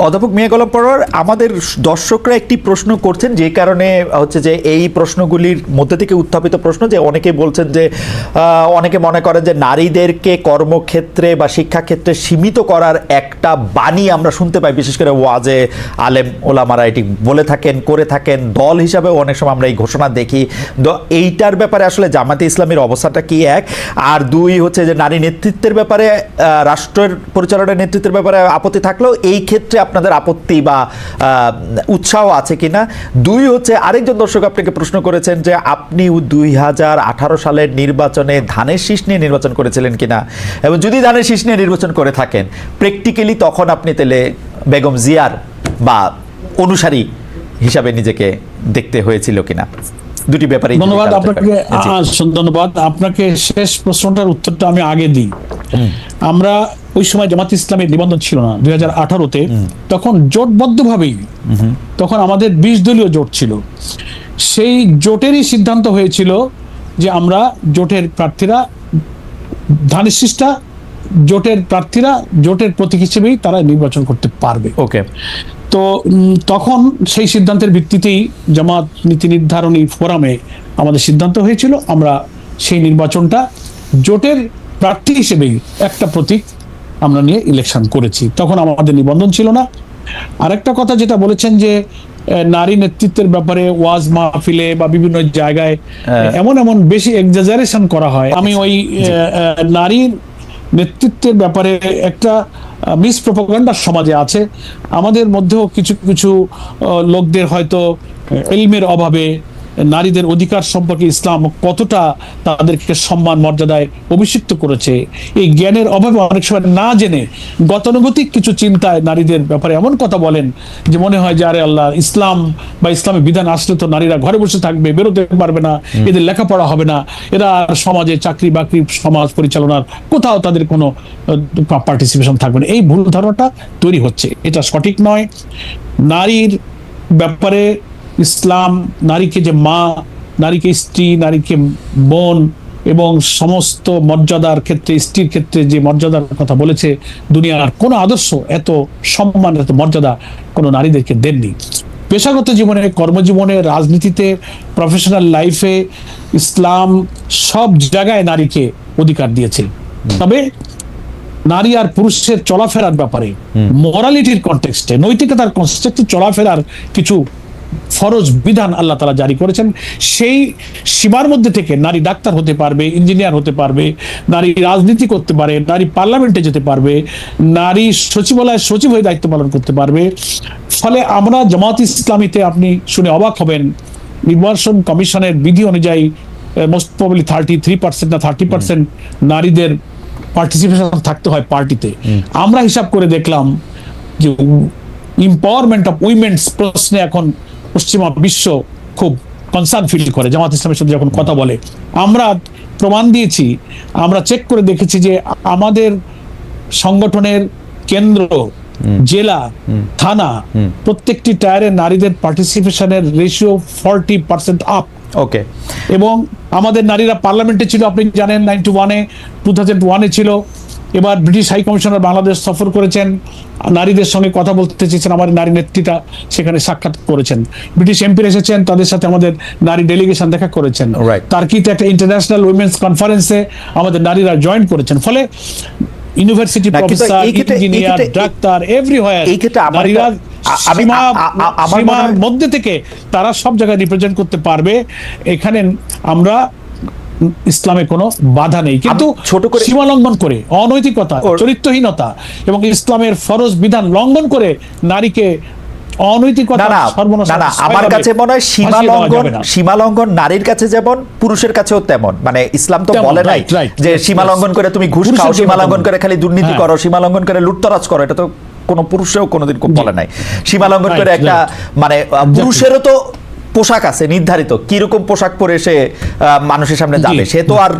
অধ্যাপক মিয়া গোলাম পরোয়ার, আমাদের দর্শকরা একটি প্রশ্ন করছেন, যে কারণে হচ্ছে যে এই প্রশ্নগুলির মধ্যে থেকে উত্থাপিত প্রশ্ন, যে অনেকে বলছেন যে অনেকে মনে করেন যে নারীদেরকে কর্মক্ষেত্রে বা শিক্ষাক্ষেত্রে সীমিত করার একটা বাণী আমরা শুনতে পাই, বিশেষ করে ওয়াজে আলেম ওলামারা এটি বলে থাকেন, করে থাকেন, দল হিসাবেও অনেক সময় আমরা এই ঘোষণা দেখি। এইটার ব্যাপারে আসলে জামাতে ইসলামের অবস্থাটা কি, এক? আর দুই হচ্ছে যে নারী নেতৃত্বের ব্যাপারে, রাষ্ট্রের পরিচালনার নেতৃত্বের ব্যাপারে আপত্তি থাকলেও এই ক্ষেত্রে আপনাদের আপত্তি বা উৎসাহ আছে কিনা। দুই হচ্ছে, আরেকজন দর্শক আপনাকে প্রশ্ন করেছেন যে আপনি 2018 সালের নির্বাচনে ধানের শীষ নিয়ে নির্বাচন করেছিলেন কিনা, এবং যদি ধানের শীষ নিয়ে নির্বাচন করে থাকেন প্র্যাকটিক্যালি তখন আপনি তাহলে বেগম জিয়ার বা অনুসারী হিসাবে নিজেকে দেখতে হয়েছিল কিনা। দুটি ব্যাপারে ধন্যবাদ আপনাকে। ধন্যবাদ আপনাকে। শেষ প্রশ্নটার উত্তরটা আমি আগে দিই। আমরা ওই সময় জামাত ইসলামের নিবন্ধন ছিল না 2018-তে, তখন জোটবদ্ধভাবেই, তখন আমাদের 20 দলীয় জোট ছিল। সেই জোটেরই সিদ্ধান্ত হয়েছিল যে আমরা জোটের প্রার্থীরা, ধানের শীষটা জোটের প্রার্থীরা জোটের প্রতীক হিসেবেই তারা নির্বাচন করতে পারবে। ওকে। তো তখন সেই সিদ্ধান্তের ভিত্তিতেই জামাত নীতি নির্ধারণী ফোরামে আমাদের সিদ্ধান্ত হয়েছিল আমরা সেই নির্বাচনটা জোটের প্রার্থী হিসেবেই একটা প্রতীক আমরা নিয়ে ইলেকশন করেছি। তখন আমাদের নিবন্ধন ছিল না। আরেকটা কথা যেটা বলেছেন যে নারী নেতৃত্বের ব্যাপারে ওয়াজ মাহফিলে বা বিভিন্ন জায়গায় এমন এমন বেশি এক্সাজারেশন করা হয়, আমি ওই নারী নেতৃত্বের ব্যাপারে একটা মিস প্রপাগান্ডা সমাজে আছে। আমাদের মধ্যেও কিছু কিছু লোকদের হয়তো ইলমের অভাবে নারীদের অধিকার সম্পর্কে ইসলাম কতটা তাদেরকে সম্মান মর্যাদায় অভিষিক্ত করেছে, এই জ্ঞানের অভাবে অনেক সময় না জেনে গতানুগতিক কিছু চিন্তায় নারীদের ব্যাপারে এমন কথা বলেন যে মনে হয় যে আরে আল্লাহ, ইসলাম বা ইসলামের বিধান আসলে তো নারীরা ঘরে বসে থাকবে, বেরোতে পারবে না, এদের লেখাপড়া হবে না, এরা সমাজে চাকরি বাকরি সমাজ পরিচালনার কোথাও তাদের কোনো পার্টিসিপেশন থাকবে না। এই ভুল ধারণাটা তৈরি হচ্ছে, এটা সঠিক নয়। নারীর ব্যাপারে ইসলাম নারীকে যে মা, নারীকে স্ত্রী, নারীকে বোন এবং সমস্ত মর্যাদার ক্ষেত্রে, স্ত্রীর ক্ষেত্রে যে মর্যাদার কথা বলেছে, দুনিয়ার কোনো আদর্শ এত সম্মান, এত মর্যাদা কোনো নারীদেরকে দেননি। পেশাগত জীবনে, কর্মজীবনে, রাজনীতিতে, প্রফেশনাল লাইফে ইসলাম সব জায়গায় নারীকে অধিকার দিয়েছে। তবে নারী আর পুরুষের চলাফেরার ব্যাপারে, মোরালিটির কনটেক্সটে, নৈতিকতার কনটেক্সটে চলাফেরার কিছু ফরজ বিধান আল্লাহ তাআলা জারি করেছেন। সেই সীমার মধ্যে থেকে নারী ডাক্তার হতে পারবে, ইঞ্জিনিয়ার হতে পারবে, নারী রাজনীতি করতে পারে, নারী পার্লামেন্টে যেতে পারবে, নারী সচিবালয়ের সচিব হয়ে দায়িত্ব পালন করতে পারবে। ফলে আমরা জামাত ইসলামীতে, আপনি শুনে অবাক হবেন, নির্বাচন কমিশনের বিধি অনুযায়ী মোস্ট প্রবাবলি 33% না 30% নারীদের পার্টিসিপেশন থাকতে হয় পার্টিতে। আমরা হিসাব করে দেখলাম যে এম্পাওয়ারমেন্ট অফ উইমেন্স প্রশ্নে এখন পশ্চিমা বিশ্ব খুব কনসার্ন ফিল করে জামাত ইসলামের সাথে যখন কথা বলে। আমরা প্রমাণ দিয়েছি, আমরা চেক করে দেখেছি যে আমাদের সংগঠনের কেন্দ্র, জেলা, থানা, প্রত্যেকটি টায়ারে নারীদের পার্টিসিপেশনের রেশিও 40% আপ। ওকে। এবং আমাদের নারীরা পার্লামেন্টে ছিল, আপনি জানেন 2001-এ ছিল। এবার ব্রিটিশ হাই কমিশনার বাংলাদেশ সফর করেছেন, নারীদের সঙ্গে কথা বলতে চেয়েছেন, আমাদের নারী নেত্রীরা সেখানে সাক্ষাৎ করেছেন। ব্রিটিশ এমপি এসেছেন, তাদের সাথে আমাদের নারী ডেলিগেশন দেখা করেছেন। টার্কিতে একটা ইন্টারন্যাশনাল উইমেন্স কনফারেন্সে আমাদের নারীরা জয়েন করেছেন। ফলে university professor, engineer, doctor, everywhere নারীরা সীমার মধ্যে থেকে তারা সব জায়গায় রিপ্রেজেন্ট করতে পারবে। এখানে আমরা ইসলামে কোনো বাধা নেই, কিন্তু ছোট করে সীমা লঙ্ঘন করে, অনৈতিকতা, চরিত্রহীনতা এবং ইসলামের ফরজ বিধান লঙ্ঘন করে নারীকে অনৈতিকতা, আমার কাছে মনে হয় সীমা লঙ্ঘন নারীর কাছে যেমন পুরুষের কাছেও তেমন। মানে ইসলাম তো বলে নাই যে সীমা লঙ্ঘন করে তুমি ঘুষ খাও, সীমা লঙ্ঘন করে খালি দুর্নীতি করো, সীমা লঙ্ঘন করে লুটতরাজ করো, এটা তো কোনো পুরুষেও কোনোদিন বলে নাই। সীমা লঙ্ঘন করে একটা, মানে পুরুষেরও তো পোশাক আছে নির্ধারিত, কিরকম পোশাক পরে সে মানুষের সামনে যাবে, সে তো আর।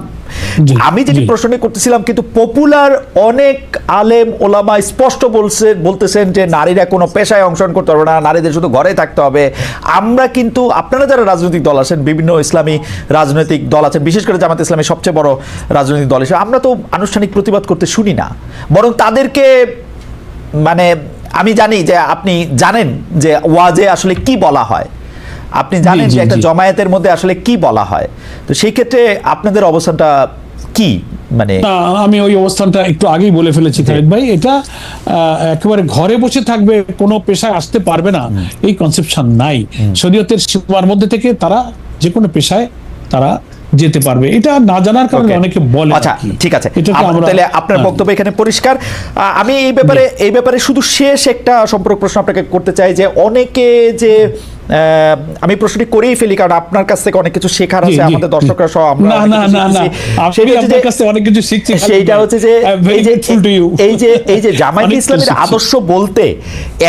আমি যেটি প্রশ্ন করতেছিলাম, কিন্তু পপুলার অনেক আলেম ওলামা স্পষ্ট বলতেছেন যে নারীরা কোনো পেশায় অংশগ্রহণ করতে পারবে না, নারীদের শুধু ঘরে থাকতে হবে। আমরা কিন্তু, আপনারা যারা রাজনৈতিক দল আছেন, বিভিন্ন ইসলামী রাজনৈতিক দল আছেন, বিশেষ করে জামাত ইসলামী সবচেয়ে বড় রাজনৈতিক দল হিসেবে, আমরা তো আনুষ্ঠানিক প্রতিবাদ করতে শুনি না, বরং তাদেরকে মানে আমি জানি যে আপনি জানেন যে ওয়াজে আসলে কি বলা হয়, আপনি জানেন জি, যে একটা জি। জমায়েতের মধ্যে আসলে কি বলা হয়, তো সেই ক্ষেত্রে আপনাদের অবস্থানটা কি? মানে না, আমি ওই অবস্থানটা একটু আগেই বলে ফেলেছি খালেদ ভাই। এটা একেবারে ঘরে বসে থাকবে, কোনো পেশায় আসতে পারবে না, এই কনসেপশন নাই। শরীয়তের সীমার মধ্যে থেকে তারা যে কোনো পেশায় তারা যেতে পারবে, এটা না জানার কারণে Okay. অনেকে বলে। আচ্ছা, ঠিক আছে, এটাকে আমরা তাহলে আপনার হ্যাঁ। বক্তব্য এখানে পরিষ্কার। আমি এই ব্যাপারে শুধু শেষ একটা সম্পর্ক প্রশ্ন আপনাকে করতে চাই যে অনেকে যে আমি প্রশ্নটি করেই ফেলি কারণ আপনার কাছ থেকে অনেক কিছু শেখার জি, আছে, জি, আমাদের জি। দর্শকরা সহ আমরা না, অনেক না, কিছু না, না, শিখতেছি। আমি আপনার কাছ থেকে অনেক কিছু শিখছি খালেদ সেইটা ভাই। হচ্ছে যে I am very grateful to you. এই যে জামায়াতে অনেক কিছু ইসলামের শিখছি। আদর্শ বলতে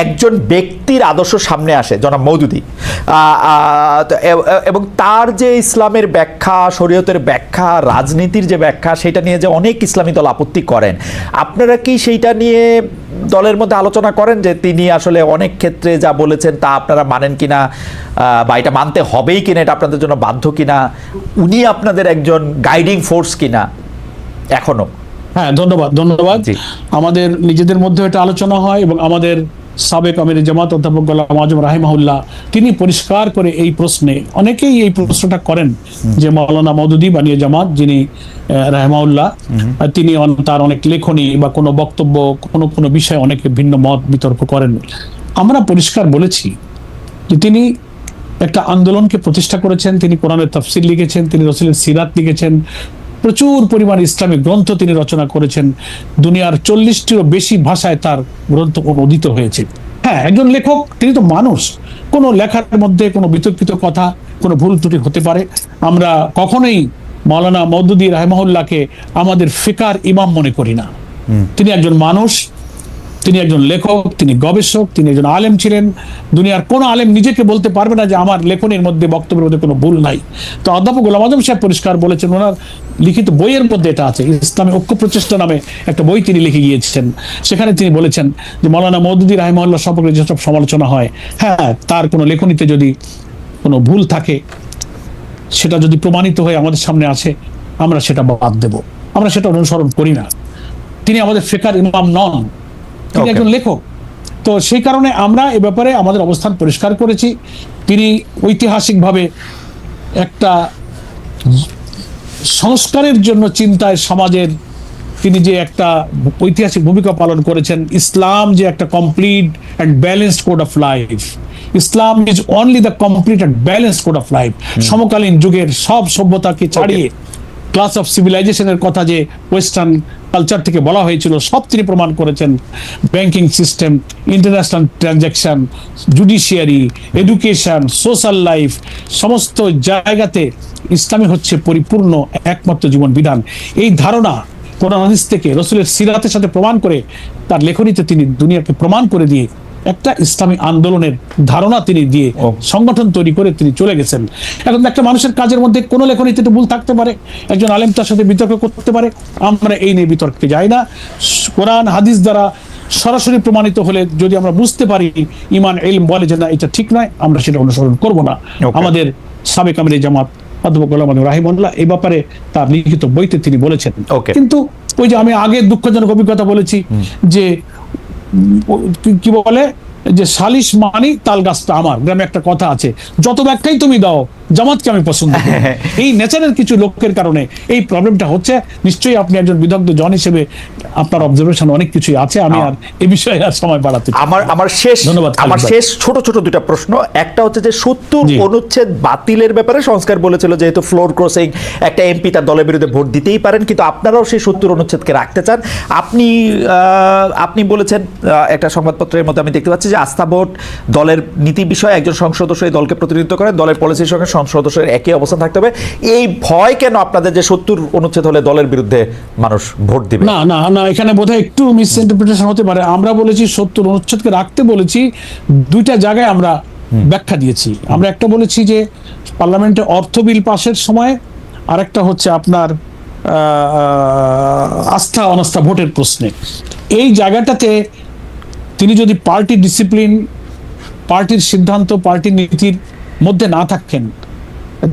একজন ব্যক্তির আদর্শ সামনে আসে, জনাব মওদুদী, এবং তার যে ইসলামের ব্যাখ্যা, শরীয়তের ব্যাখ্যা, রাজনীতির যে ব্যাখ্যা, সেটা নিয়ে যে অনেক ইসলামী দল আপত্তি করেন, আপনারা কি সেইটা নিয়ে দলের মধ্যে আলোচনা করেন যে তিনি আসলে অনেক ক্ষেত্রে যা বলেছেন তা আপনারা মানেন কিনা, বা এটা মানতে হবেই কিনা, এটা আপনাদের জন্য বাধ্য কিনা, উনি আপনাদের একজন গাইডিং ফোর্স কিনা এখনো? হ্যাঁ, ধন্যবাদ। জি। আমাদের নিজেদের মধ্যে এটা আলোচনা হয় এবং আমাদের সাবেক আমির জামাত অধ্যাপক গোলাম আজম রাহিমাহুল্লাহ তিনি পরিষ্কার করে এই প্রশ্নে, অনেকেই এই প্রশ্নটা করেন যে মাওলানা মওদুদী বানিয়ে জামাত যিনি রাহিমাহুল্লাহ, তিনি তার অনেক লেখনী বা কোনো বক্তব্য কোনো বিষয়ে অনেকে ভিন্ন মত বিতর্ক করেন। আমরা পরিষ্কার বলেছি যে তিনি একটা আন্দোলনকে প্রতিষ্ঠা করেছেন, তিনি কোরআনের তাফসীর লিখেছেন, তিনি রাসূলের সিরাত লিখেছেন, প্রচুর পরিমাণ ইসলামিক গ্রন্থ তিনি রচনা করেছেন, দুনিয়ার 40টিরও বেশি ভাষায় তার গ্রন্থ অনুদিত হয়েছে। হ্যাঁ, একজন লেখক, তিনি তো মানুষ, কোনো লেখার মধ্যে কোনো বিতর্কিত কথা, কোনো ভুল ত্রুটি হতে পারে। আমরা কখনোই মাওলানা মওদুদী রাহিমাহুল্লাহকে আমাদের ফিকার ইমাম মনে করি না। তিনি একজন মানুষ, তিনি একজন লেখক, তিনি গবেষক, তিনি একজন আলেম ছিলেন। দুনিয়ার কোন আলেম নিজেকে বলতে পারবে না যে আমার লেখনের মধ্যে, বক্তব্যের মধ্যে কোনো ভুল নাই। তো অধ্যাপক গোলাম আজম সাহেব পরিষ্কার বলেছেন, ওনার লিখিত বইয়ের মধ্যে এটা আছে, ইসলামী ঐক্য প্রচেষ্টা নামে একটা বই তিনি লিখে গিয়েছেন। সেখানে তিনি বলেছেন যে মাওলানা মওদুদী রাহিমাহুল্লাহ সম্পর্কে যেসব সমালোচনা হয়, হ্যাঁ, তার কোনো লেখনীতে যদি কোনো ভুল থাকে, সেটা যদি প্রমাণিত হয়ে আমাদের সামনে আসে, আমরা সেটা বাদ দেব, আমরা সেটা অনুসরণ করি না। তিনি আমাদের ফিকার ইমাম নন, তিনি Okay. একজন লেখক। তো সেই কারণে আমরা এ ব্যাপারে আমাদের অবস্থান পরিষ্কার করেছি। তিনি ঐতিহাসিকভাবে একটা সংস্কারের জন্য চিন্তায় সমাজের তিনি যে একটা ঐতিহাসিক ভূমিকা পালন করেছেন। ইসলাম যে একটা complete and balanced code of life, Islam is only the complete and balanced code of life. সমকালীন যুগের সব সভ্যতাকে ছাড়িয়ে ক্লাস অফ সিভিলাইজেশনের কথা যে ওয়েস্টার্ন কালচার থেকে বলা হয়েছিল, সব তিনি প্রমাণ করেছেন। Banking system, international transaction, judiciary, education, social life, সমস্ত জায়গাতে ইসলামী হচ্ছে পরিপূর্ণ একমাত্র জীবন বিধান। এই ধারণা কোরআন হাদিস থেকে, রাসূলের সিরাতের সাথে প্রমাণ করে, তার লেখনীতে তিনি দুনিয়াকে প্রমাণ করে দিয়ে একটা ইসলামী আন্দোলনের ধারণা তিনি দিয়ে সংগঠন তৈরি করে তিনি চলে গেছেন। এখন একটা মানুষের কাজের মধ্যে কোনো লেখনীতে একটু ভুল থাকতে পারে, একজন আলেম তার সাথে বিতর্ক করতে পারে, আমরা এই নিয়ে বিতর্কে যাই না। কোরআন হাদিস দ্বারা সরাসরি প্রমাণিত হলে যদি আমরা বুঝতে পারি, ইমান ইলম বলে যে না এটা ঠিক নয়, আমরা সেটা অনুসরণ করব না। আমাদের সাবেক আমির জামাত অধ্যাপক গোলাম আজম রাহিমাহুল্লাহ এই ব্যাপারে তার লিখিত বইতে তিনি বলেছেন। কিন্তু ওই যে আমি আগে দুঃখজনক অভিজ্ঞতা বলেছি যে কি বলে যে সালিশ মানি তাল গাছটা আমার, গ্রামে একটা কথা আছে, যত ব্যাখ্যাই তুমি দাও জামাতকে আমি পছন্দ করি। এই নেচারের কিছু লোকের কারণে এই প্রবলেমটা হচ্ছে। নিশ্চয়ই আপনি একজন বিদগ্ধ জন হিসেবে আপনার অবজারভেশন অনেক কিছুই আছে, আমি আর এই বিষয়ে আর সময় বাড়াতে আমার শেষ ছোট ছোট দুটা প্রশ্ন। একটা হচ্ছে যে 70 অনুচ্ছেদ বাতিলের ব্যাপারে সংস্কার বলেছিল, যেহেতু ফ্লোর ক্রসিং, একটা এমপি তার দলের বিরুদ্ধে ভোট দিতেই পারেন, কিন্তু আপনারাও সেই 70 অনুচ্ছেদকে রাখতে চান। আপনি বলেছেন একটা সংবাদপত্রের মধ্যে আমি দেখতে পাচ্ছি যে আস্থা ভোট দলের নীতি বিষয়ে একজন সংসদ সদস্য এই দলকে প্রতিনিধিত্ব করে, দলের পলিসির সঙ্গে সংসদ সদস্যের একই অবস্থান থাকতে হবে। এই ভয় কেন আপনাদের যে 70 অনুচ্ছেদ হলে দলের বিরুদ্ধে মানুষ ভোট দিবে? না না না, এখানে বোধহয় একটু মিসইন্টারপ্রিটেশন হতে পারে। আমরা বলেছি 70 অনুচ্ছেদকে রাখতে বলেছি, দুইটা জায়গায় আমরা ব্যাখ্যা দিয়েছি। আমরা একটা বলেছি যে পার্লামেন্টে অর্থ বিল পাশের সময়, আর একটা হচ্ছে আপনার আস্থা অনাস্থা ভোটের প্রশ্নে। এই জায়গাটাতে তিনি যদি পার্টি ডিসিপ্লিন, পার্টির সিদ্ধান্ত, পার্টির নীতির মধ্যে না থাকেন,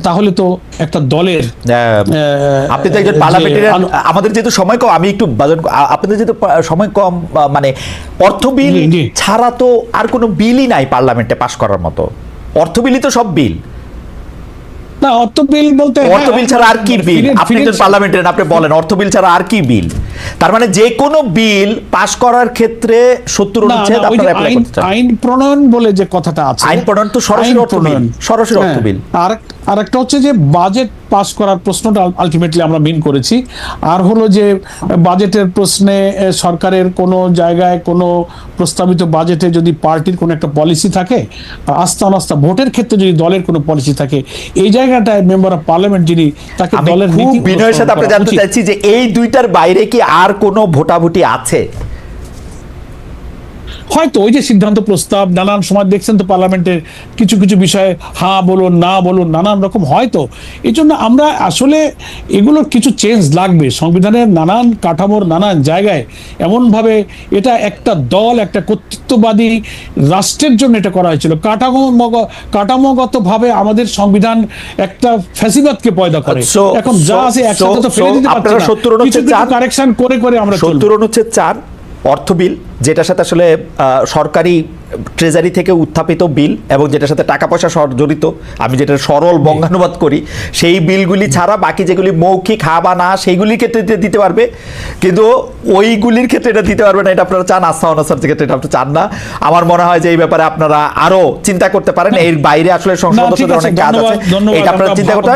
তাহলে তো একটা দলের আপনি তো একজন পার্লামেন্টারিয়ান, আমাদের যেহেতু সময় কম, আমি একটু আপনাদের যেহেতু সময় কম, মানে অর্থ বিল ছাড়া তো আর কোনো বিলই নাই পার্লামেন্টে পাশ করার মতো। অর্থ বিলই তো সব বিল না। অর্থ বিল বলতে অর্থ বিল ছাড়া আর কি বিল? আপনি একজন পার্লামেন্টারিয়ান, আপনি বলেন অর্থ বিল ছাড়া আর কি বিল? তার মানে যে কোনো বিল পাশ করার ক্ষেত্রে 70 অনুচ্ছেদ আপনারা অ্যাপ্লাই করতে চান। আইন প্রণয়ন বলে যে কথাটা আছে, আইন প্রণয়ন তো সরাসরি অর্থ বিল, সরাসরি অর্থ বিল। আর একটা হচ্ছে যে বাজেট পাস করার প্রশ্নটা আলটিমেটলি আমরা মিন করেছি। আর হলো যে বাজেটের প্রশ্নে সরকারের কোনো জায়গায় কোনো প্রস্তাবিত বাজেটে যদি পার্টির কোনো একটা পলিসি থাকে, আস্থা অনাস্থা ভোটের ক্ষেত্রে যদি দলের কোনো পলিসি থাকে, এই জায়গাটায় মেম্বার অফ পার্লামেন্ট যিনি, তাকে দলের নীতি বিনয়ের সাথে আপনি জানতে চাইছি যে এই দুইটার বাইরে কি আর কোনো ভোটাভুটি আছে? হয়তো ওই যে সিদ্ধান্ত প্রস্তাব, নানান সময় দেখছেন তো পার্লামেন্টের কিছু কিছু বিষয়ে হ্যাঁ বলুন না বলুন নানান রকম হয়তো। এই জন্য আমরা আসলে এগুলোর কিছু চেঞ্জ লাগবে সংবিধানের নানান কাঠামোর নানান জায়গায়। এমনভাবে এটা একটা দল, একটা কর্তৃত্ববাদী রাষ্ট্রের জন্য এটা করা হয়েছিল। কাঠামোগতভাবে আমাদের সংবিধান একটা ফ্যাসিবাদকে পয়দা করে। এখন যা আছে একসাথে তো ফেলে দিতে পারছি না, কিছু কিছু কারেকশন করে করে আমরা 70 অনুচ্ছেদ 4 অর্থ বিল, যেটার সাথে আসলে সরকারি ট্রেজারি থেকে উত্থাপিত বিল এবং যেটার সাথে টাকা পয়সা জড়িত, আমি যেটা সরল বঙ্গানুবাদ করি, সেই বিলগুলি ছাড়া বাকি যেগুলি মৌখিক হা বা না সেইগুলির ক্ষেত্রে দিতে পারবে, কিন্তু ওইগুলির ক্ষেত্রে এটা দিতে পারবে না। এটা আপনারা চান, আস্থা অনাস্থার ক্ষেত্রে এটা আপনি চান না। আমার মনে হয় যে এই ব্যাপারে আপনারা আরো চিন্তা করতে পারেন। এর বাইরে আসলে সংসদ সদস্যদের অনেক কাজ আছে, এটা আপনারা চিন্তা করতে